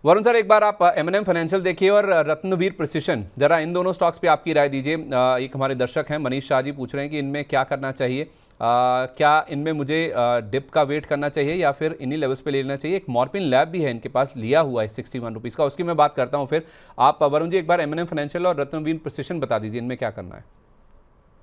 Varun sir, एक बार आप M&M financial देखिए और रत्नवीर प्रिसिशन, जरा इन दोनों स्टॉक्स पे आपकी राय दीजिए। एक हमारे दर्शक हैं मनीष शाह जी, पूछ रहे हैं कि इनमें क्या करना चाहिए। क्या इनमें मुझे डिप का वेट करना चाहिए या फिर इन्हीं लेवल्स पे ले लेना चाहिए। एक मॉर्पिन लैब भी है इनके पास, लिया हुआ है 61 रुपीज़ का, उसकी मैं बात करता हूँ। फिर आप वरुण जी एक बार M&M फाइनेंशियल और रत्नवीर प्रिसिशन बता दीजिए इनमें क्या करना है।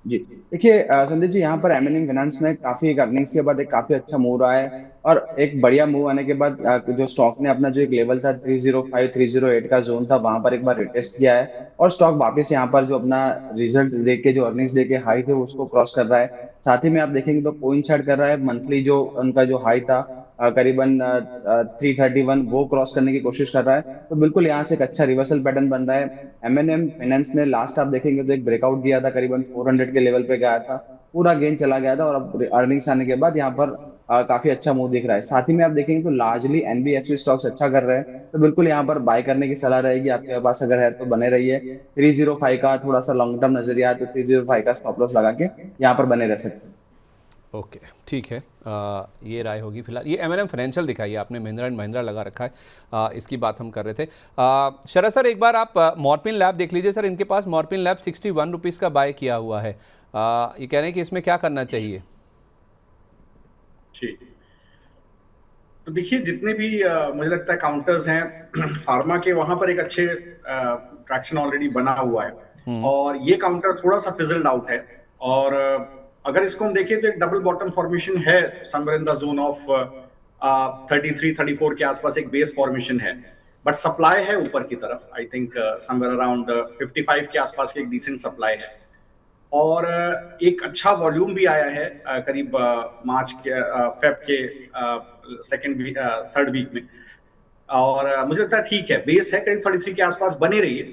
जी देखिए, संदीप जी, यहाँ पर एमएनएम फाइनेंस में काफी एक अर्निंग्स के बाद एक काफी अच्छा मूव रहा है। और एक बढ़िया मूव आने के बाद जो स्टॉक ने अपना जो एक लेवल था 305 308 का जोन था, वहां पर एक बार रिटेस्ट किया है और स्टॉक वापस यहाँ पर जो अपना रिजल्ट देके जो अर्निंग्स देके हाई थे उसको क्रॉस कर रहा है। साथ ही में आप देखेंगे तो कोइंसाइड कर रहा है मंथली जो उनका जो हाई था, करीबन 331, वो क्रॉस करने की कोशिश कर रहा है। तो बिल्कुल यहाँ से एक अच्छा रिवर्सल पैटर्न बन रहा है। एमएनएम फाइनेंस ने लास्ट आप देखेंगे तो एक ब्रेकआउट दिया था, करीबन 400 के लेवल पे गया था, पूरा गेन चला गया था और अब अर्निंग्स आने के बाद यहाँ पर काफी अच्छा मूव दिख रहा है। साथ ही में आप देखेंगे तो लार्जली एनबीएफसी स्टॉक्स अच्छा कर रहे हैं, तो बिल्कुल यहाँ पर बाय करने की सलाह रहेगी आपके पास, अगर है तो बने रहिए। 305 का थोड़ा सा लॉन्ग टर्म नजरिया है, तो 305 का स्टॉप लॉस लगा के यहाँ पर बने रह सकते हैं। ओके, ठीक है। ये राय होगी फिलहाल। ये M&M फाइनेंशियल दिखाई आपने, महिंद्रा एंड महिंद्रा लगा रखा है। इसकी बात हम कर रहे थे। शरद सर, एक बार आप मॉर्पिन लैब देख लीजिए सर, इनके पास मॉर्पिन लैब 61 रुपीज़ का बाय किया हुआ है। ये कह रहे हैं कि इसमें क्या करना चाहिए। जी, तो देखिए जितने भी मुझे लगता है काउंटर्स हैं फार्मा के, वहां पर एक अच्छे ट्रैक्शन ऑलरेडी बना हुआ है और ये काउंटर थोड़ा सा फिजल्ड आउट है। और अगर इसको हम देखें तो एक डबल बॉटम फॉर्मेशन है somewhere in the zone of 33-34 के आसपास एक बेस फॉर्मेशन है, बट सप्लाई है ऊपर की तरफ। आई थिंक समवेयर अराउंड 55 के आसपास की एक डिसेंट सप्लाई है और एक अच्छा वॉल्यूम भी आया है करीब मार्च के फेब के सेकेंड वीक थर्ड वीक में। और मुझे लगता है ठीक है, बेस है करीब 33 के आसपास, बने रही है।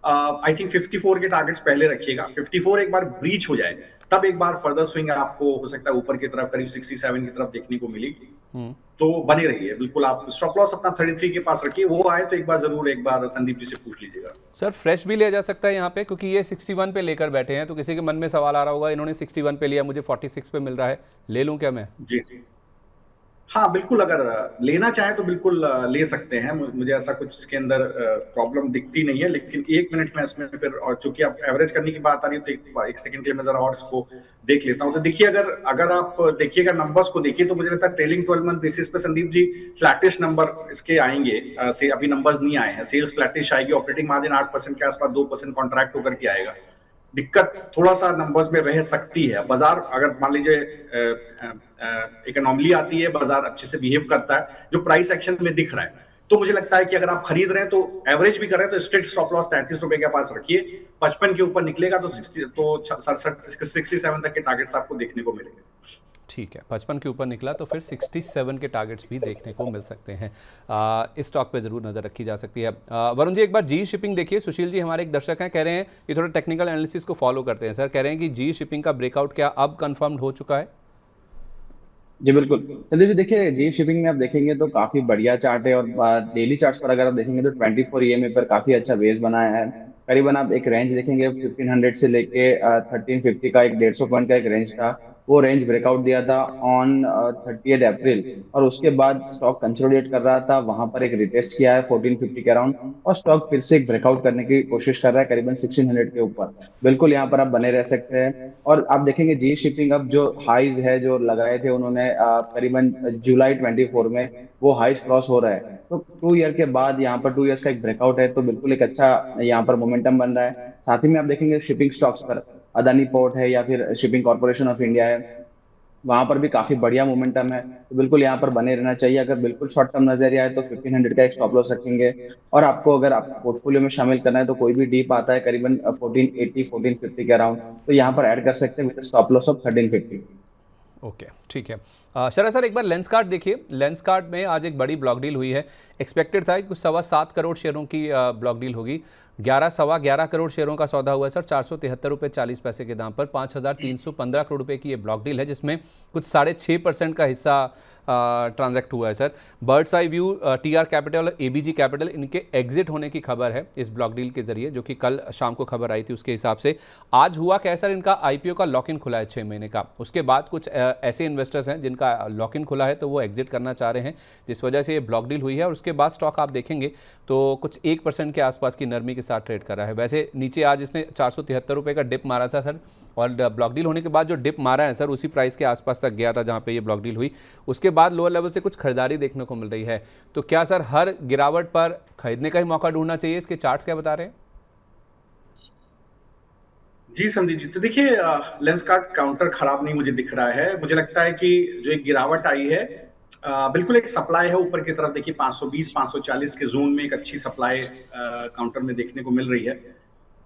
आई थिंक 54 के टारगेट्स पहले रखिएगा। 54 एक बार ब्रीच हो जाए तब एक बार फर्दर स्विंग आपको हो सकता है ऊपर की तरफ करीब 67 की तरफ देखने को मिलेगी। तो बने रही है बिल्कुल। आप स्टॉप लॉस अपना 33 के पास रखिए, वो आए तो एक बार जरूर एक बार संदीप जी से पूछ लीजिएगा। सर फ्रेश भी लिया जा सकता है यहाँ पे, क्योंकि ये 61 पे लेकर बैठे हैं, तो किसी के मन में सवाल आ रहा होगा इन्होंने 61 पे लिया, मुझे 46 पे मिल रहा है, ले लूँ क्या मैं। जी जी, हाँ बिल्कुल, अगर लेना चाहे तो बिल्कुल ले सकते हैं। मुझे ऐसा कुछ इसके अंदर प्रॉब्लम दिखती नहीं है। लेकिन एक मिनट में इसमें फिर, और चूंकि आप एवरेज करने की बात आ रही है तो एक सेकंड के लिए मैं जरा और इसको देख लेता हूँ। तो देखिए, अगर अगर आप देखिएगा नंबर्स को देखिए तो मुझे लगता है ट्रेलिंग 12 मंथ बेसिस पे संदीप जी फ्लैटिश नंबर इसके आएंगे। से अभी नंबर्स नहीं आए हैं, सेल्स फ्लैटिश आएगी, ऑपरेटिंग मार्जिन 8% के आसपास 2% कॉन्ट्रैक्ट होकर के आएगा। दिक्कत थोड़ा सा नंबर्स में रह सकती है। बाजार अगर मान लीजिए एक अनोमली आती है, बाजार अच्छे से बिहेव करता है जो प्राइस एक्शन में दिख रहा है, तो मुझे लगता है कि अगर आप खरीद रहे हैं तो एवरेज भी कर रहे हैं तो स्ट्रिक्ट स्टॉप लॉस 33 रुपए के पास रखिए। 55 के ऊपर निकलेगा तो 60 तो 67 तक के टारगेट्स आपको देखने को मिलेंगे। ठीक है, 55 के ऊपर निकला तो फिर 67 के टारगेट्स भी देखने को मिल सकते हैं। इस स्टॉक पे ज़रूर नज़र रखी जा सकती है। वरुण जी एक बार जी शिपिंग देखिए। सुशील जी हमारे एक दर्शक हैं, कह रहे हैं कि थोड़ा टेक्निकल एनालिसिस को फॉलो करते हैं सर, कह रहे हैं कि जी शिपिंग का ब्रेकआउट क्या अब कंफर्म हो चुका है। जी बिल्कुल। चलिए जी, देखिए जी शिपिंग में आप देखेंगे तो काफी बढ़िया चार्ट है और डेली चार्ट्स पर अगर आप देखेंगे तो 24 ईएमए पर काफी अच्छा बेस बनाया है। करीबन आप एक रेंज देखेंगे 1500 से लेके 1350 का एक 150 पॉइंट का एक रेंज था, वो रेंज ब्रेकआउट दिया था ऑन 30 अप्रैल। और उसके बाद स्टॉक कंसोलिडेट कर रहा था, वहां पर एक रिटेस्ट किया है 1450 के अराउंड, और स्टॉक फिर से एक ब्रेकआउट करने की कोशिश कर रहा है करीबन 1600 के ऊपर। बिल्कुल यहाँ पर आप बने रह सकते हैं। और आप देखेंगे जी शिपिंग अब जो हाइज है जो लगाए थे उन्होंने करीबन जुलाई 24 में, वो हाइज क्रॉस हो रहा है। तो 2 ईयर के बाद यहाँ पर 2 ईयर्स का एक ब्रेकआउट है, तो बिल्कुल एक अच्छा यहाँ पर मोमेंटम बन रहा है। साथ ही में आप देखेंगे शिपिंग स्टॉक्स पर अदानी पोर्ट है या फिर शिपिंग कॉर्पोरेशन ऑफ इंडिया है, वहां पर भी काफी बढ़िया मोमेंटम है। तो बिल्कुल यहाँ पर बने रहना चाहिए। अगर बिल्कुल शॉर्ट टर्म नजरिया है तो 1500 का एक स्टॉप लॉस रखेंगे। और आपको अगर आप पोर्टफोलियो में शामिल करना है तो कोई भी डीप आता है करीबन 1480 1450 के अराउंड, तो यहाँ पर ऐड कर सकते हैं with stop loss of 1350। Okay, ठीक है। शरद सर एक बार लेंस कार्ड देखिए। लेंस कार्ड में आज एक बड़ी ब्लॉक डील हुई है। एक्सपेक्टेड था कि कुछ 7.25 करोड़ शेयरों की ब्लॉक डील होगी। 11 करोड़ शेयरों का सौदा हुआ है सर, 473.40 रुपये के दाम पर। 5,315 करोड़ रुपए की ये ब्लॉक डील है, जिसमें कुछ 6.5% का हिस्सा ट्रांजैक्ट हुआ है sir. Birds eye view, TR capital और एबीजी कैपिटल, इनके एग्जिट होने की खबर है इस ब्लॉक डील के जरिए, जो कि कल शाम को खबर आई थी उसके हिसाब से। आज हुआ क्या सर, इनका आईपीओ का लॉक इन खुला है 6 महीने का। उसके बाद कुछ ऐसे इन्वेस्टर्स हैं जिनका लॉक इन खुला है, तो वो एग्जिट करना चाह रहे हैं, जिस वजह से ये ब्लॉक डील हुई है। और उसके बाद स्टॉक आप देखेंगे तो कुछ 1% के आसपास की नरमी के साथ ट्रेड कर रहा है। वैसे नीचे आज इसने 473 रुपये का डिप मारा था सर, और ब्लॉक डील होने के बाद जो डिप मारा है सर, उसी प्राइस के आसपास तक गया था जहां पे ये ब्लॉक डील हुई। उसके बाद लोअर लेवल से कुछ खरीदारी देखने को मिल रही है। तो क्या सर हर गिरावट पर खरीदने का ही मौका ढूंढना चाहिए? इसके चार्ट्स क्या बता रहे हैं? जी संदीप जी, तो देखिए लेंस कार्ड काउंटर खराब नहीं मुझे दिख रहा है। मुझे लगता है कि जो एक गिरावट आई है, बिल्कुल एक सप्लाई है ऊपर की तरफ। देखिए 520 540 के जोन में एक अच्छी सप्लाई काउंटर में देखने को मिल रही है।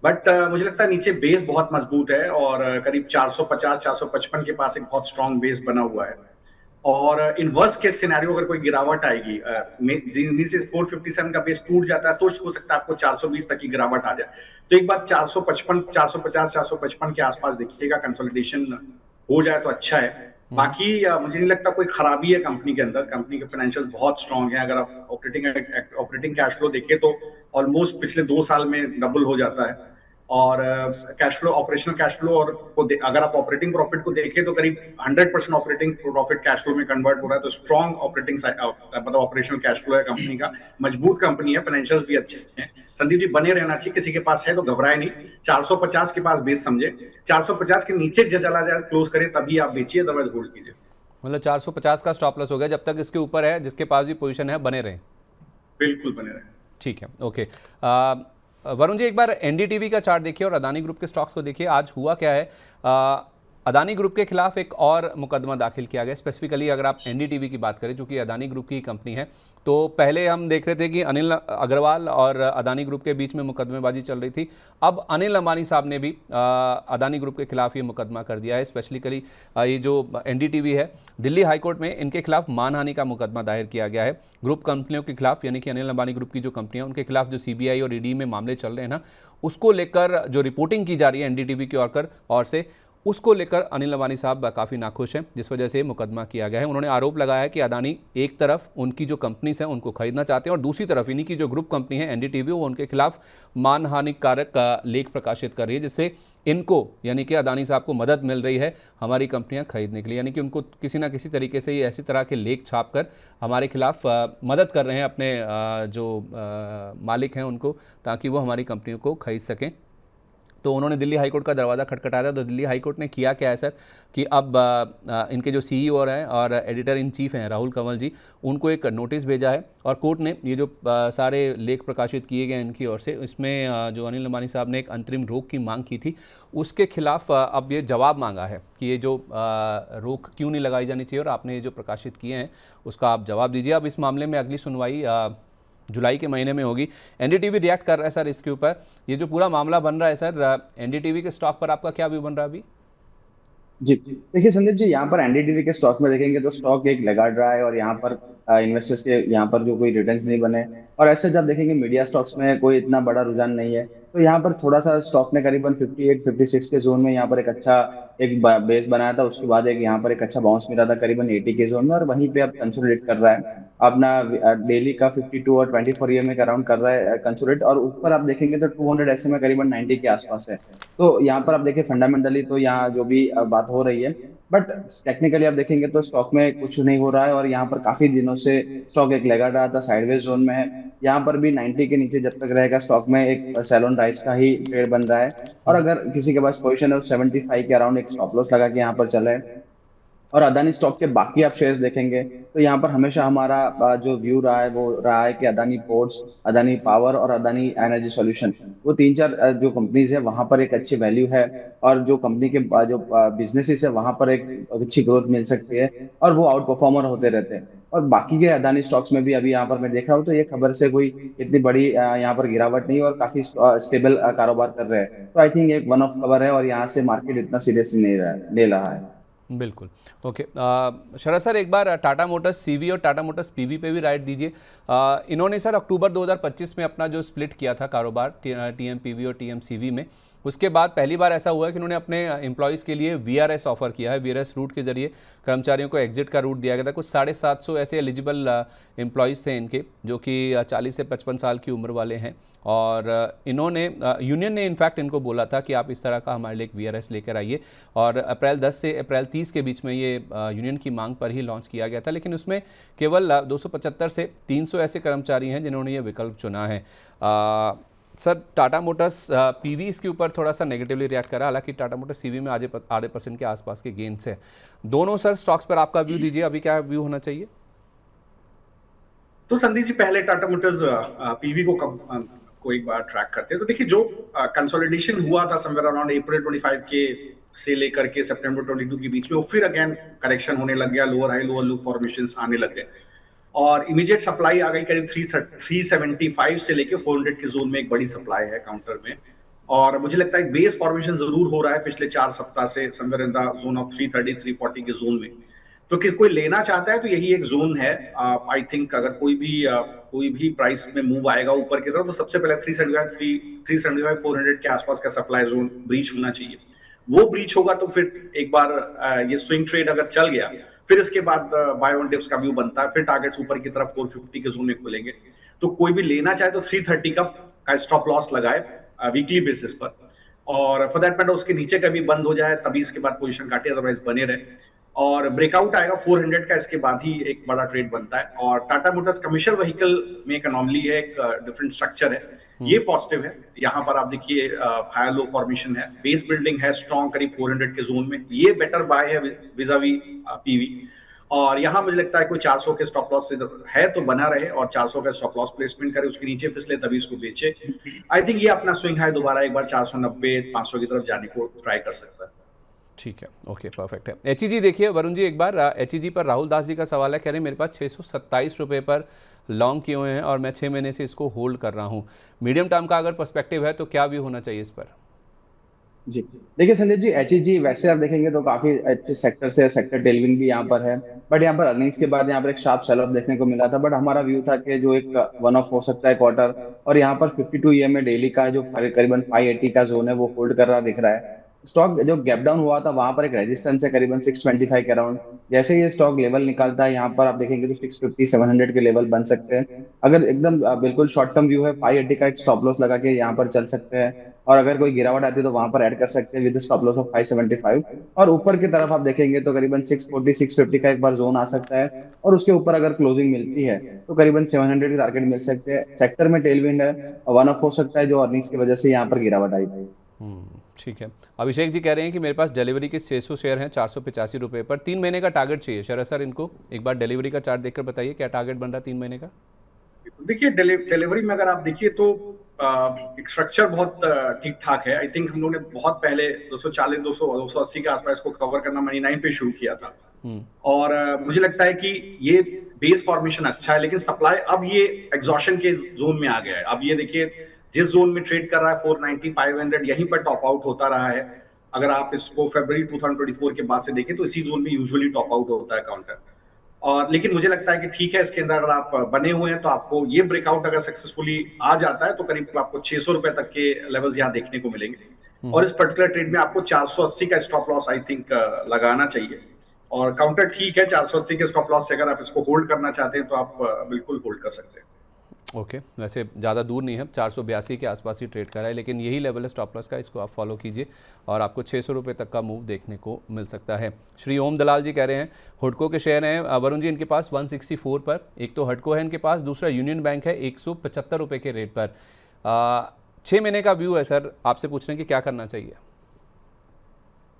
बट मुझे लगता है नीचे बेस बहुत मजबूत है, और करीब 450 455 के पास एक बहुत स्ट्रांग बेस बना हुआ है। और इन वर्स्ट केस सिनेरियो अगर कोई गिरावट आएगी, 457 का बेस टूट जाता है, तो हो सकता है आपको 420 तक की गिरावट आ जाए। तो एक बात 455 450 455 के आसपास देखिएगा, कंसोलिडेशन हो जाए तो अच्छा है। बाकी मुझे नहीं लगता कोई खराबी है कंपनी के अंदर। कंपनी के फाइनेंशियल बहुत स्ट्रांग है। अगर आप ऑपरेटिंग कैश फ्लो देखिए तो ऑलमोस्ट पिछले 2 साल में डबल हो जाता है। और cash flow, operational cash flow, और अगर आप ऑपरेटिंग प्रॉफिट को देखें तो करीब 100% ऑपरेटिंग प्रॉफिट कैश फ्लो में कन्वर्ट हो रहा है। तो स्ट्रॉन्ग ऑपरेटिंग मतलब ऑपरेशनल कैश फ्लो है कंपनी का। मजबूत कंपनी है, फाइनेंशियल्स भी अच्छे हैं। संदीप जी, बने रहना चाहिए। किसी के पास है तो घबराए नहीं। 450 के पास बेस समझे, 450 के नीचे चला जाए, क्लोज करे, तभी आप बेचिए, अदरवाइज होल्ड कीजिए। मतलब 450 का स्टॉप लॉस हो गया, जब तक इसके ऊपर है, जिसके पास भी पोजीशन है बने रहें। बिल्कुल बने रहें। ठीक है, ओके। वरुण जी, एक बार एनडीटीवी का चार्ट देखिए और अदानी ग्रुप के स्टॉक्स को देखिए। आज हुआ क्या है, अदानी ग्रुप के खिलाफ एक और मुकदमा दाखिल किया गया। स्पेसिफिकली अगर आप एनडीटीवी की बात करें, जो कि अदानी ग्रुप की कंपनी है, तो पहले हम देख रहे थे कि अनिल अग्रवाल और अदानी ग्रुप के बीच में मुकदमेबाजी चल रही थी। अब अनिल अंबानी साहब ने भी अदानी ग्रुप के खिलाफ ये मुकदमा कर दिया है। स्पेशली ये जो एनडीटीवी है, दिल्ली हाईकोर्ट में इनके खिलाफ मानहानि का मुकदमा दायर किया गया है। ग्रुप कंपनियों के खिलाफ, यानी कि अनिल अंबानी ग्रुप की जो कंपनियां, उनके खिलाफ जो सीबीआई और ईडी में मामले चल रहे हैं ना, उसको लेकर जो रिपोर्टिंग की जा रही है एनडीटीवी की ओर से, उसको लेकर अनिल अंबानी साहब काफ़ी नाखुश हैं, जिस वजह से मुकदमा किया गया है। उन्होंने आरोप लगाया है कि अदानी एक तरफ उनकी जो कंपनीज हैं उनको खरीदना चाहते हैं, और दूसरी तरफ इन्हीं की जो ग्रुप कंपनी है एनडीटीवी, वो उनके खिलाफ मानहानिकारक लेख प्रकाशित कर रही है, जिससे इनको, यानी कि अदानी साहब को मदद मिल रही है हमारी कंपनियां खरीदने के लिए। यानी कि उनको किसी ना किसी तरीके से ये ऐसी तरह के लेख छाप कर हमारे खिलाफ मदद कर रहे हैं अपने जो मालिक हैं उनको, ताकि वो हमारी कंपनियों को खरीद सकें। तो उन्होंने दिल्ली हाईकोर्ट का दरवाज़ा खटखटाया था। तो दिल्ली हाईकोर्ट ने किया क्या है सर, कि अब इनके जो सीईओ हैं और एडिटर इन चीफ हैं राहुल कंवल जी, उनको एक नोटिस भेजा है, और कोर्ट ने ये जो सारे लेख प्रकाशित किए गए इनकी ओर से, इसमें जो अनिल अंबानी साहब ने एक अंतरिम रोक की मांग की थी, उसके खिलाफ अब ये जवाब मांगा है कि ये जो रोक क्यों नहीं लगाई जानी चाहिए, और आपने ये जो प्रकाशित किए हैं उसका आप जवाब दीजिए। अब इस मामले में अगली सुनवाई जुलाई के महीने में होगी। एनडीटीवी रिएक्ट कर रहा है सर इसके ऊपर। ये जो पूरा मामला बन रहा है सर, एनडीटीवी के स्टॉक पर आपका क्या व्यू बन रहा है अभी? जी देखिए संदीप जी, यहाँ पर एनडीटीवी के स्टॉक में देखेंगे तो स्टॉक एक लगा रहा है, और यहाँ पर इन्वेस्टर्स के यहाँ पर जो कोई रिटर्न्स नहीं बने, और ऐसे जब देखेंगे मीडिया स्टॉक्स में कोई इतना बड़ा रुझान नहीं है, तो यहाँ पर थोड़ा सा स्टॉक ने करीबन 58 56 के जोन में यहाँ पर एक अच्छा एक बेस बनाया था। उसके बाद एक यहाँ पर एक अच्छा बाउंस मिला था करीबन 80 के जोन में, और वहीं पे अब कंसोलिडेट कर रहा है अपना डेली का 52 और 24 ईएमए का राउंड कर रहा है कंसोलिडेट। और ऊपर आप देखेंगे तो 200 एसएमए करीबन 90 के आसपास है। तो यहाँ पर आप देखिए फंडामेंटली तो यहाँ जो भी बात हो रही है, बट टेक्निकली आप देखेंगे तो स्टॉक में कुछ नहीं हो रहा है, और यहाँ पर काफी दिनों से स्टॉक एक लगा रहा था, साइडवेज जोन में है। यहाँ पर भी 90 के नीचे जब तक रहेगा स्टॉक में एक सैलोन राइस का ही ट्रेड बन रहा है। और अगर किसी के पास पोजीशन है 75 के अराउंड एक स्टॉप लॉस लगा के यहाँ पर चले। और अदानी स्टॉक के बाकी आप शेयर्स देखेंगे तो यहाँ पर हमेशा हमारा जो व्यू रहा है वो रहा है कि अदानी पोर्ट्स, अदानी पावर और अदानी एनर्जी सॉल्यूशन, वो 3 4 जो कंपनीज है वहां पर एक अच्छी वैल्यू है, और जो कंपनी के जो बिजनेसेस है वहां पर एक अच्छी ग्रोथ मिल सकती है, और वो आउट परफॉर्मर होते रहते हैं। और बाकी के अदानी स्टॉक्स में भी अभी यहाँ पर मैं देख रहा हूँ तो ये खबर से कोई इतनी बड़ी यहाँ पर गिरावट नहीं, और काफी स्टेबल कारोबार कर रहे हैं। तो आई थिंक एक वन ऑफ खबर है, और यहाँ से मार्केट इतना सीरियसली नहीं ले रहा है। बिल्कुल। ओके, शरद सर एक बार टाटा मोटर्स सीवी और टाटा मोटर्स पीवी पे भी राइट दीजिए। इन्होंने सर अक्टूबर 2025 में अपना जो स्प्लिट किया था कारोबार टीएम पीवी और टीएम सीवी में, उसके बाद पहली बार ऐसा हुआ है कि उन्होंने अपने एम्प्लॉयज़ के लिए वीआरएस ऑफर किया है। वीआरएस रूट के जरिए कर्मचारियों को एग्जिट का रूट दिया गया था। कुछ 750 ऐसे एलिजिबल एम्प्लॉयज़ थे इनके, जो कि 40 से 55 साल की उम्र वाले हैं, और इन्होंने यूनियन ने इनफैक्ट इनको बोला था कि आप इस तरह का हमारे लिए एक वीआरएस लेकर आइए, और अप्रैल 10 से अप्रैल 30 के बीच में ये यूनियन की मांग पर ही लॉन्च किया गया था। लेकिन उसमें केवल 275 से 300 ऐसे कर्मचारी हैं जिन्होंने ये विकल्प चुना है। सर, टाटा मोटर्स पीवी इसके ऊपर थोड़ा सा नेगेटिवली रिएक्ट करा, हालांकि टाटा मोटर्स सीवी में आधे % के आसपास के गेन्स है। दोनों सर स्टॉक्स पर आपका व्यू दीजिए, अभी क्या व्यू होना चाहिए? तो संदीप जी, पहले टाटा मोटर्स पीवी को एक बार ट्रैक करते हैं। तो देखिए, जो कंसोलिडेशन हुआ था समवेयर अराउंड अप्रैल 25 के से लेकर के सितंबर 22 के बीच में, वो फिर अगेन करेक्शन होने लग गया, लोअर हाई लोअर लो फॉर्मेशंस आने लग गए, और इमीडिएट सप्लाई आ गई करीब 375 से लेके 400 के जोन में एक बड़ी सप्लाई है काउंटर में। और मुझे लगता है बेस फॉर्मेशन जरूर हो रहा है पिछले 4 सप्ताह से somewhere in the zone of 330 340 के जोन में। तो कोई लेना चाहता है तो यही एक जोन है। आई थिंक अगर कोई भी प्राइस में मूव आएगा ऊपर की तरफ, तो सबसे पहले 375 400 के आसपास का सप्लाई जोन ब्रीच होना चाहिए। वो ब्रीच होगा तो फिर एक बार ये स्विंग ट्रेड अगर चल गया, फिर इसके बाद बाय ऑन डिप्स का व्यू बनता है, फिर टारगेट्स ऊपर की तरफ 450 के जोन में खुलेंगे। तो कोई भी लेना चाहे तो 330 का स्टॉप लॉस लगाए वीकली बेसिस पर, और फॉर दैट मैटर उसके नीचे कभी बंद हो जाए तभी इसके बाद पोजीशन काटे, अदरवाइज बने रहे। और ब्रेकआउट आएगा 400 का, इसके बाद ही एक बड़ा ट्रेड बनता है। और टाटा मोटर्स कमर्शियल व्हीकल में एक अनोमली है, एक डिफरेंट स्ट्रक्चर है, ये पॉजिटिव है। यहाँ पर आप देखिए हायर लो फॉर्मेशन है, बेस बिल्डिंग है स्ट्रॉन्ग करीब 400 के जोन में, ये बेटर बाय है विजावी पीवी। और यहाँ मुझे लगता है कोई 400 के स्टॉप लॉस से है तो बना रहे, और 400 का स्टॉप लॉस प्लेसमेंट करे, उसके नीचे फिसले तभी इसको बेचे। आई थिंक ये अपना स्विंग है, दोबारा एक बार 490 500 की तरफ जाने को ट्राई कर सकता है। ठीक है, ओके, परफेक्ट है। एचईजी देखिए वरुण जी, एक बार एचईजी पर राहुल दास जी का सवाल है, कह रहे हैं मेरे पास 627 रुपये पर लॉन्ग किए हुए हैं और मैं 6 महीने से इसको होल्ड कर रहा हूँ। मीडियम टर्म का अगर पर्सपेक्टिव है तो क्या व्यू होना चाहिए इस पर? जी, देखिए संदीप जी, एचईजी वैसे आप देखेंगे तो काफी अच्छे सेक्टर से सेक्टर टेलविंड भी यहाँ पर है, बट यहाँ पर अर्निंग्स के बाद यहाँ पर एक शार्प सेल ऑफ देखने को मिला था। बट हमारा व्यू था कि जो एक वन ऑफ हो सकता है क्वार्टर, और यहाँ पर 52 ईएमए डेली का जो करीबन 580 का जोन है वो होल्ड कर रहा दिख रहा है। स्टॉक जो गैप डाउन हुआ था वहां पर एक रेजिस्टेंस है करीबन 625 के अराउंड। जैसे ये स्टॉक लेवल निकालता है यहाँ पर आप देखेंगे तो 650 700 के लेवल बन सकते हैं। अगर एकदम बिल्कुल शॉर्ट टर्म व्यू है, 580 का एक स्टॉप लॉस लगा के यहाँ पर चल सकते हैं, और अगर कोई गिरावट आती है तो वहां पर ऐड कर सकते हैं विद स्टॉप लॉस ऑफ 575। और ऊपर की तरफ आप देखेंगे तो करीबन 640 650 का एक बार जोन आ सकता है, और उसके ऊपर अगर क्लोजिंग मिलती है तो करीबन 700 के टारगेट मिल सकते हैं। सेक्टर में टेलविंड है, वन ऑफ हो सकता है जो अर्निंग्स की वजह से यहाँ पर गिरावट आई थी। ठीक है। अभिषेक जी कह रहे हैं कि मेरे पास डिलीवरी के 600 शेयर हैं 485 रुपये पर, 3 महीने का टारगेट चाहिए। शरद सर, इनको एक बार डिलीवरी का चार्ट देखकर बताइए क्या टारगेट बन रहा है 3 महीने का? देखिए, डिलीवरी में अगर आप देखिए तो एक स्ट्रक्चर बहुत ठीक ठाक है। आई थिंक हम लोग ने बहुत पहले 240 280 के आसपास को कवर करना मनी 9 पे शुरू किया था, और मुझे लगता है कि ये बेस फॉर्मेशन अच्छा है, लेकिन सप्लाई अब ये एग्जॉशन के जोन में आ गया है। अब ये देखिए जिस जोन में ट्रेड कर रहा है 490 500 यहीं पर टॉप आउट होता रहा है। अगर आप इसको फरवरी 2024 के बाद से देखें तो इसी जोन में यूजुअली टॉप आउट होता है काउंटर। और लेकिन मुझे लगता है कि ठीक है, इसके अंदर अगर आप बने हुए हैं तो आपको ये ब्रेकआउट अगर सक्सेसफुली आ जाता है तो करीब आपको 600 रुपए तक के लेवल्स यहाँ देखने को मिलेंगे। और इस पर्टिकुलर ट्रेड में आपको 480 का स्टॉप लॉस आई थिंक लगाना चाहिए। और काउंटर ठीक है, 480 के स्टॉप लॉस से अगर आप इसको होल्ड करना चाहते हैं तो आप बिल्कुल होल्ड कर सकते हैं। ओके, वैसे ज़्यादा दूर नहीं है, 482 के आसपास ही ट्रेड कर रहा है, लेकिन यही लेवल है स्टॉप लॉस का, इसको आप फॉलो कीजिए और आपको 600 रुपये तक का मूव देखने को मिल सकता है। श्री ओम दलाल जी कह रहे हैं हुडको के शेयर हैं वरुण जी, इनके पास 164 पर, एक तो हडको है इनके पास, दूसरा यूनियन बैंक है 175 रुपये के रेट पर। 6 महीने का व्यू है सर, आपसे पूछ रहे हैं कि क्या करना चाहिए?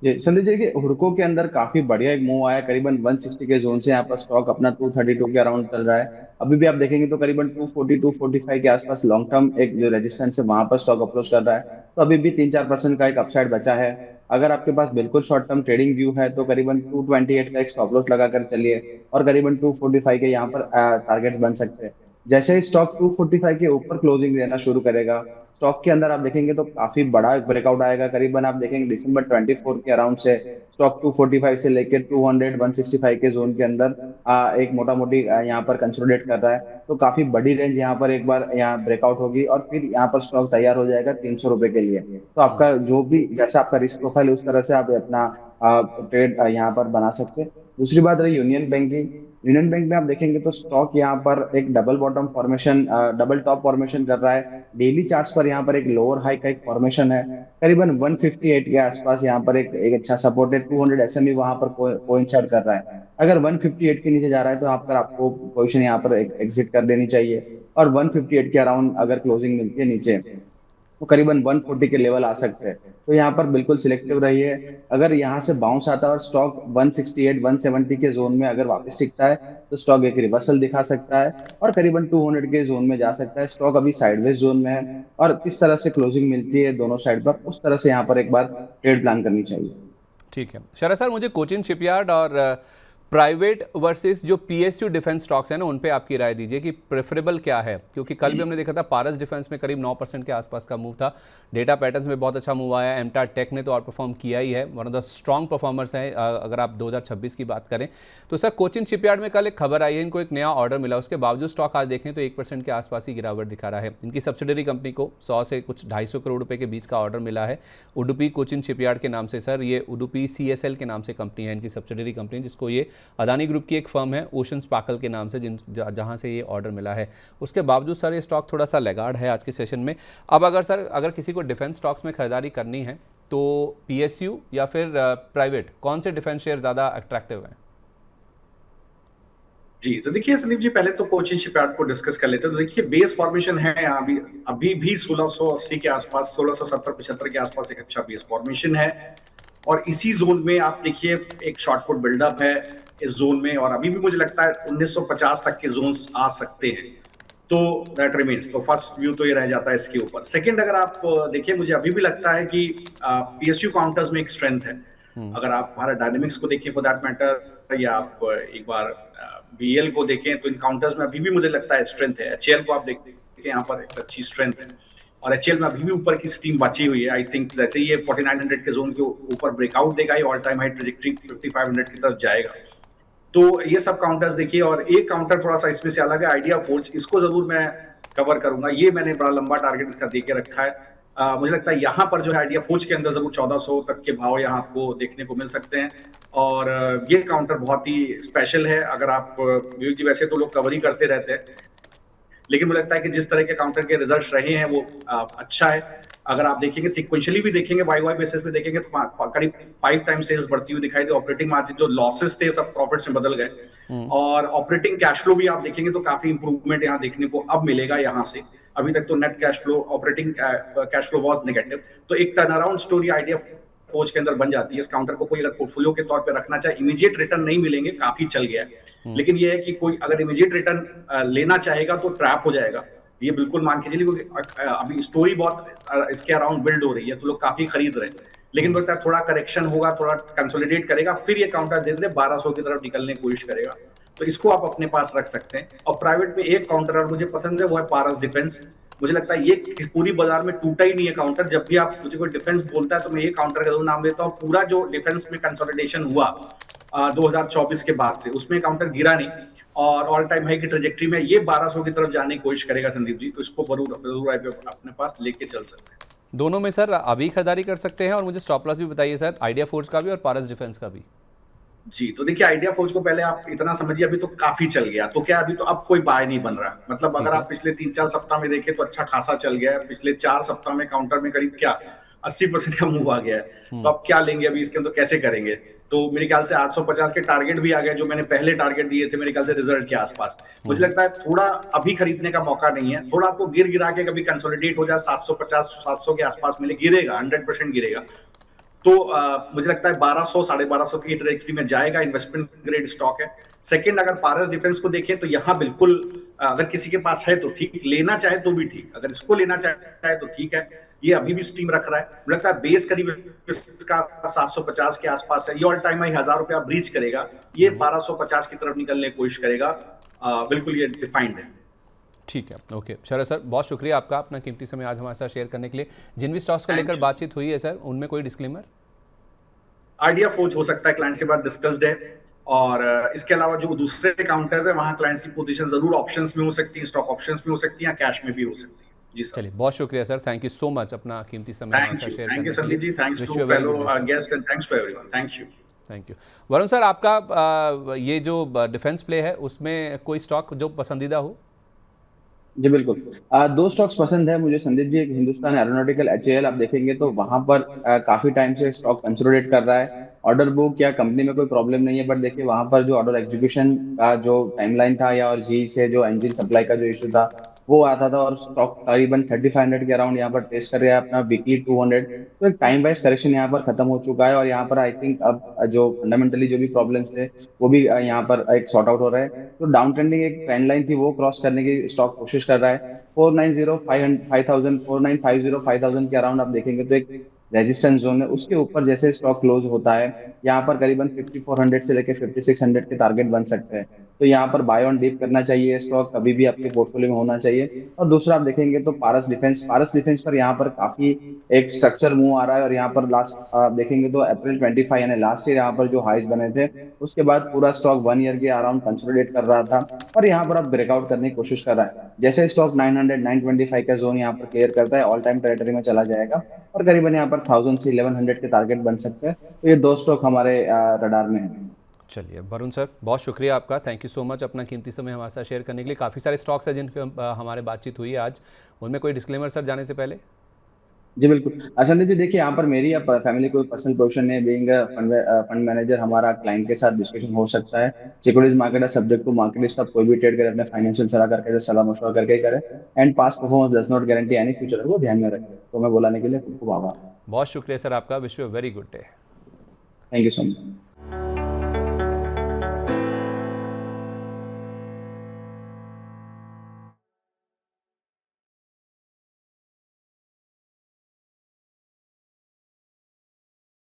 जी संदीप जी, कि हुडको के अंदर काफी बढ़िया एक मूव आया, करीबन 160 के जोन से यहाँ पर स्टॉक अपना 232 के अराउंड चल रहा है। अभी भी आप देखेंगे तो करीबन 240 245 के आसपास लॉन्ग टर्म एक जो रेजिस्टेंस है वहां पर स्टॉक अप्रोच कर रहा है। तो अभी भी 3-4% का एक अपसाइड बचा है। अगर आपके पास बिल्कुल शॉर्ट टर्म ट्रेडिंग व्यू है तो करीबन 228 का एक स्टॉप लॉस लगाकर चलिए, और करीबन 245 के यहाँ पर टारगेट्स बन सकते हैं। जैसे ही स्टॉक 245 के ऊपर क्लोजिंग देना शुरू करेगा, स्टॉक के अंदर आप देखेंगे तो काफी बड़ा ब्रेकआउट आएगा। करीबन आप देखेंगे दिसंबर 24 के अराउंड से स्टॉक 245 से लेकर 200 165 के जोन के अंदर एक मोटा मोटी यहाँ पर कंसोलिडेट कर रहा है। तो काफी बड़ी रेंज यहाँ पर एक बार यहाँ ब्रेकआउट होगी और फिर यहाँ पर स्टॉक तैयार हो जाएगा 300 रुपए के लिए। तो आपका जो भी जैसा आपका रिस्क प्रोफाइल है उस तरह से आप अपना ट्रेड यहाँ पर बना सकते हैं। दूसरी बात रही यूनियन बैंक की। यूनियन बैंक में आप देखेंगे तो स्टॉक यहाँ पर एक double bottom formation, double top formation कर रहा है। डेली चार्ट्स पर यहाँ पर एक लोअर हाई का एक फॉर्मेशन है। करीबन 158 के आसपास यहाँ पर एक अच्छा सपोर्ट है। 200 एसएमई वहां पर कोइंसाइड कर रहा है। अगर 158 के नीचे जा रहा है तो आपको पोजीशन यहाँ पर एग्जिट कर देनी चाहिए। और 158 के अराउंड अगर क्लोजिंग मिलती है नीचे तो करीबन 140 के लेवल आ सकते हैं। तो यहाँ पर बिल्कुल सिलेक्टिव रहिए। अगर यहाँ से बाउंस आता है और स्टॉक 168 170 के जोन में अगर वापस टिकता है तो स्टॉक एक रिवर्सल दिखा सकता है और करीबन 200 के जोन में जा सकता है। स्टॉक अभी साइडवेज जोन में है और किस तरह से क्लोजिंग मिलती है दोनों साइड पर उस तरह से यहाँ पर एक बार ट्रेड प्लान करनी चाहिए। ठीक है शरद सर, मुझे कोचिन शिपयार्ड और प्राइवेट वर्सेस जो पीएसयू डिफेंस स्टॉक्स हैं ना, उन पे आपकी राय दीजिए कि प्रेफरेबल क्या है। क्योंकि कल भी हमने देखा था पारस डिफेंस में करीब 9% के आसपास का मूव था। डेटा पैटर्न्स में बहुत अच्छा मूव आया है। एमटा टेक ने तो आउट परफॉर्म किया ही है, one of the strong performers है अगर आप 2026 की बात करें तो। सर कोचिन शिपयार्ड में कल एक खबर आई है, इनको एक नया ऑर्डर मिला, उसके बावजूद स्टॉक आज देखें तो 1% के आसपास ही गिरावट दिखा रहा है। इनकी सब्सिडरी कंपनी को 100 से कुछ 250 करोड़ रुपए के बीच का ऑर्डर मिला है उडुपी कोचिन शिपयार्ड के नाम से। सर ये उडुपी CSL के नाम से कंपनी है, इनकी सब्सिडरी कंपनी, जिसको ये अदानी ग्रुप की एक फर्म है ओशन स्पार्कल के नाम से, जहां से ये ऑर्डर मिला है। उसके बावजूद सर ये स्टॉक थोड़ा सा लैगार्ड है आज के सेशन में। अब अगर किसी को डिफेंस स्टॉक्स में खरीदारी करनी है तो पीएसयू या फिर प्राइवेट, कौन से डिफेंस शेयर ज्यादा अट्रैक्टिव है? जी तो देखिए संदीप जी, पहले तो कोचिन शिपयार्ड को डिस्कस कर लेते हैं। तो देखिए बेस फॉर्मेशन है यहाँ अभी भी 1680 के आसपास, 1670-75 के आसपास एक अच्छा बेस फॉर्मेशन है। और इसी जोन में आप देखिए एक शॉर्ट पुट बिल्डअप है इस जोन में, और अभी भी मुझे लगता है 1950 तक के जोन्स आ सकते हैं। तो दैट रिमेन्स, तो फर्स्ट व्यू तो ये रह जाता है इसके ऊपर। सेकंड, अगर आप देखिए, मुझे अभी भी लगता है कि पीएसयू काउंटर्स में एक स्ट्रेंथ है। अगर आप हमारा डायनेमिक्स को देखें फॉर दैट मैटर, या आप एक बार बीएल को देखें, तो इन काउंटर्स में अभी भी मुझे लगता है स्ट्रेंथ है। एचएल को आप देखें, यहाँ पर एक अच्छी स्ट्रेंथ है और एचएल में अभी भी ऊपर की स्टीम बची हुई है। आई थिंक जैसे ये 4900 के जोन के ऊपर ब्रेकआउट देगा, ये ऑल टाइम हाई ट्रेजेक्टरी 5500 की तरफ जाएगा। तो ये सब काउंटर्स देखिए। और एक काउंटर थोड़ा सा इसमें से अलग है, आइडिया फोर्ज, इसको जरूर मैं कवर करूंगा। ये मैंने बड़ा लंबा टारगेट इसका दे के रखा है। मुझे लगता है यहाँ पर जो है आइडिया फोर्ज के अंदर जरूर 1400 तक के भाव यहाँ आपको देखने को मिल सकते हैं। और ये काउंटर बहुत ही स्पेशल है। अगर आप विवेक जी, वैसे तो लोग कवर ही करते रहते हैं, लेकिन मुझे लगता है कि जिस तरह के काउंटर के रिजल्ट्स रहे हैं वो अच्छा है। अगर आप देखेंगे सिक्वेंशियली भी देखेंगे, वाई बेसिस पे देखेंगे तो करीब 5 टाइम सेल्स बढ़ती हुई दिखाई दी। ऑपरेटिंग मार्जिन जो लॉसेस थे सब प्रॉफिट्स में बदल गए। और ऑपरेटिंग कैश फ्लो भी आप देखेंगे तो काफी इंप्रूवमेंट यहाँ देखने को अब मिलेगा। यहाँ से अभी तक तो net cash flow, operating cash flow was negative. तो एक turn around story idea forge के अंदर बन जाती है। इस काउंटर को कोई अगर पोर्टफोलियो के तौर पे रखना चाहे, इमीडिएट रिटर्न नहीं मिलेंगे, काफी चल गया है, लेकिन ये है कि कोई अगर इमीडिएट रिटर्न लेना चाहेगा तो ट्रैप हो जाएगा। ये बिल्कुल मान के चलिए, क्योंकि अभी स्टोरी बहुत इसके अराउंड बिल्ड हो रही है, तो लोग काफी खरीद रहे हैं। लेकिन लगता है थोड़ा करेक्शन होगा, थोड़ा कंसोलिडेट करेगा, फिर ये काउंटर धीरे धीरे 1200 की तरफ निकलने की कोशिश करेगा। तो इसको आप अपने पास रख सकते हैं। और प्राइवेट में एक काउंटर और मुझे पसंद है, वो है पारस डिफेंस। मुझे लगता है ये पूरी बाजार में टूटा ही नहीं है काउंटर। जब भी आप मुझे कोई डिफेंस बोलता है तो मैं ये काउंटर का जरूर नाम लेता हूँ। पूरा जो डिफेंस में कंसोलिडेशन हुआ 2024 के बाद से, उसमें काउंटर गिरा नहीं और ऑल टाइम हाई की ट्रेजेक्टरी में ये 1200 की तरफ जाने की कोशिश करेगा संदीप जी। तो इसको जरूर अपने पास लेके चल सकते हैं। दोनों में सर अभी खरीदारी कर सकते हैं। और मुझे स्टॉप लॉस भी बताइए सर, आइडिया फोर्ज का भी और पारस डिफेंस का भी। जी तो देखिए, आइडिया फोर्ज को पहले आप इतना समझिए, अभी तो काफी चल गया, तो क्या अभी तो अब कोई बाय नहीं बन रहा। मतलब अगर आप पिछले 3-4 सप्ताह में देखें तो अच्छा खासा चल गया है। पिछले 4 सप्ताह में काउंटर में करीब क्या 80% का मूव आ गया है। तो अब क्या लेंगे अभी इसके अंदर, कैसे करेंगे? तो मेरे ख्याल से 850 के टारगेट भी आ गए, जो मैंने पहले टारगेट दिए थे मेरे ख्याल से रिजल्ट के आसपास। मुझे लगता है थोड़ा अभी खरीदने का मौका नहीं है। थोड़ा आपको गिरा के कभी कंसोलिडेट हो जाए 750-700 के आसपास मिले, गिरेगा, 100% गिरेगा। तो मुझे लगता है 1200 1250 की ट्रेजेक्टरी में जाएगा। इन्वेस्टमेंट ग्रेड स्टॉक है। सेकंड, अगर पारस डिफेंस को देखें तो यहाँ बिल्कुल अगर किसी के पास है तो ठीक, लेना चाहे तो भी ठीक, अगर इसको लेना चाहे तो ठीक है। ये अभी भी स्टीम रख रहा है। मुझे लगता है बेस करीब इसका 750 के आसपास है। ये ऑल टाइम हाई 1000 रुपया ब्रीच करेगा, ये 1250 की तरफ निकलने की कोशिश करेगा। बिल्कुल ये डिफाइंड है। ठीक है, ओके। शरद सर, बहुत शुक्रिया आपका अपना कीमती समय आज हमारे साथ शेयर करने के लिए। जिन भी स्टॉक्स को Thank लेकर you. बातचीत हुई है सर, उनमें कोई डिस्क्लेमर? आइडिया फोर्ज हो सकता है क्लाइंट्स के बाद डिस्कस्ड है, और इसके अलावा जो दूसरे काउंटर्स है वहां क्लाइंट्स की पोजीशन जरूर ऑप्शंस में हो सकती है, स्टॉक ऑप्शंस में हो सकती है, या कैश में भी हो सकती है। जी सर। चलिए, बहुत शुक्रिया sir, thank you so much अपना कीमती समय हमारे साथ शेयर थैंक यू करने के संदीप जी, लिए। Thanks wish to you very fellow good day sir. Guest and thanks to everyone, thank you. Thank you. Varun sir, आपका ये जो डिफेंस प्ले है उसमें कोई स्टॉक जो पसंदीदा हो? जी बिल्कुल। दो स्टॉक्स पसंद है मुझे संदीप जी। एक हिंदुस्तान एरोनॉटिकल एचएएल आप देखेंगे तो वहां पर काफी टाइम से स्टॉक कंसोलिडेट कर रहा है। ऑर्डर बुक या कंपनी में कोई प्रॉब्लम नहीं है, बट देखिए वहां पर जो ऑर्डर एग्जीक्यूशन का जो टाइमलाइन था या और जी से जो इंजन सप्लाई का जो इशू था वो आता था, और स्टॉक करीबन 3500 के अराउंड यहाँ पर टेस्ट कर रहा है अपना वीकली 200। तो एक टाइम वाइज करेक्शन यहाँ पर खत्म हो चुका है, और यहाँ पर आई थिंक अब जो फंडामेंटली जो भी प्रॉब्लम्स थे वो भी यहाँ पर एक सॉर्ट आउट हो रहा है। तो डाउन ट्रेंडिंग एक ट्रेंड लाइन थी वो क्रॉस करने की स्टॉक कोशिश कर रहा है। 490 5000 4950 5000 के अराउंड आप देखेंगे तो एक रेजिस्टेंस जोन है, उसके ऊपर जैसे स्टॉक क्लोज होता है यहाँ पर करीबन 5400 से लेकर 5600 के टारगेट बन सकते हैं। तो यहाँ पर बाय ऑन डिप करना चाहिए, स्टॉक कभी भी आपके पोर्टफोलियो में होना चाहिए। और दूसरा आप देखेंगे तो पारस डिफेंस पर यहाँ पर काफी एक स्ट्रक्चर मूव आ रहा है, और यहाँ पर लास्ट आप देखेंगे तो अप्रैल 25 यानी लास्ट ईयर यहाँ पर जो हाइस बने थे उसके बाद पूरा स्टॉक 1 ईयर के अराउंड कंसोलिडेट कर रहा था, और यहाँ पर अब ब्रेकआउट करने की कोशिश कर रहा है। जैसे स्टॉक 900 925 का जोन यहाँ पर क्लियर करता है ऑल टाइम टेरिटरी में चला जाएगा, और करीबन यहाँ पर 1000 से 1100 के टारगेट बन सकते हैं। तो ये दो स्टॉक हमारे रडार में है। चलिए वरुण सर, बहुत शुक्रिया आपका, थैंक यू सो मच अपना कीमती समय हमारे साथ शेयर करने के लिए। काफ़ी सारे स्टॉक्स हैं जिनके हमारे बातचीत हुई है आज, उनमें कोई डिस्क्लेमर सर जाने से पहले? जी बिल्कुल। संदीप जी देखिए यहाँ पर मेरी या फैमिली कोई पर्सनल पोजीशन नहीं, बीइंग फंड मैनेजर हमारा क्लाइंट के साथ डिस्कशन हो सकता है। सिक्योरिटीज मार्केट है, सब्जेक्ट टू मार्केट स्टॉक कोई भी ट्रेड करे अपने फाइनेंशियल सलाह करके सलाह मशवरा करके करे। And past performance does not guarantee any future को ध्यान में रखें। तो मैं बुलाने के लिए खूब खूब आभार। बहुत शुक्रिया सर आपका, wish you very good day. Thank you so much.